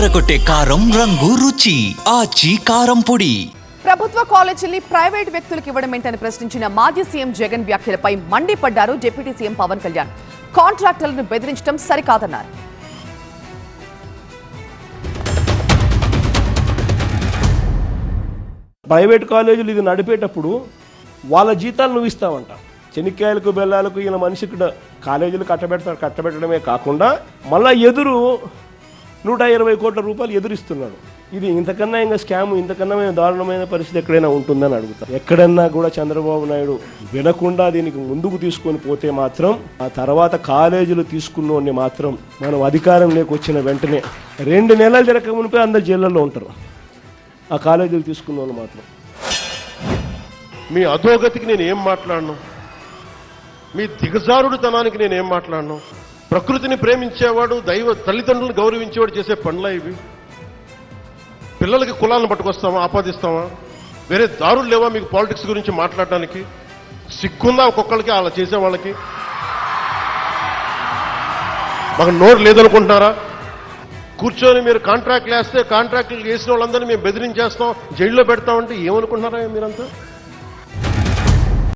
అదరకొట్టే కారం రంగు రుచి ఆచి కారం పొడి. ప్రభుత్వ కాలేజీల్ని ప్రైవేట్ వ్యక్తులకు ఇవ్వడమేంటని ప్రశ్నించిన మాజీ సీఎం జగన్ వ్యాఖ్యలపై మండిపడ్డారు డిప్యూటీ సీఎం పవన్ కళ్యాణ్. కాంట్రాక్టర్లను బెదిరించడం సరికాదన్నారు. ప్రైవేట్ కాలేజీలు ఇది నడిపేటప్పుడు వాళ్ళ జీతాలు నువ్వు ఇస్తావంట. చెనిక్కాయలకు బెల్లాలకు ఈయన మనిషికి కాలేజీలు కట్టబెట్టడమే కాకుండా మళ్ళీ ఎదురు 120 కోట్ల రూపాయలు ఎదురిస్తున్నాడు. ఇది ఇంతకన్నా ఇంకా స్కామ్, ఇంతకన్నా దారుణమైన పరిస్థితి ఎక్కడైనా ఉంటుందని అడుగుతారు. ఎక్కడన్నా కూడా చంద్రబాబు నాయుడు వినకుండా దీనికి ముందుకు తీసుకొని పోతే మాత్రం, ఆ తర్వాత కాలేజీలు తీసుకున్నోడిని మాత్రం మనం అధికారంలోకి వచ్చిన వెంటనే 2 నెలలు జరగక మునిపే అందరు జైళ్ళల్లో ఉంటారు. ఆ కాలేజీలు తీసుకున్న వాళ్ళు మాత్రం. మీ అధోగతికి నేను ఏం మాట్లాడను, మీ దిగజారుడుతనానికి నేను ఏం మాట్లాడను. ప్రకృతిని ప్రేమించేవాడు, తల్లిదండ్రులను గౌరవించేవాడు చేసే పనులా ఇవి? పిల్లలకి కులాలను పట్టుకొస్తామా, ఆపాదిస్తామా? వేరే దారులు లేవా మీకు పాలిటిక్స్ గురించి మాట్లాడడానికి? సిగ్గుందా ఒక్కొక్కరికి అలా చేసే వాళ్ళకి? మాకు నోరు లేదనుకుంటున్నారా? కూర్చొని మీరు కాంట్రాక్ట్లు వేస్తే కాంట్రాక్టులు వేసిన వాళ్ళందరినీ మేము బెదిరించేస్తాం, జైల్లో పెడతామంటే ఏమనుకుంటున్నారా మీరంతా?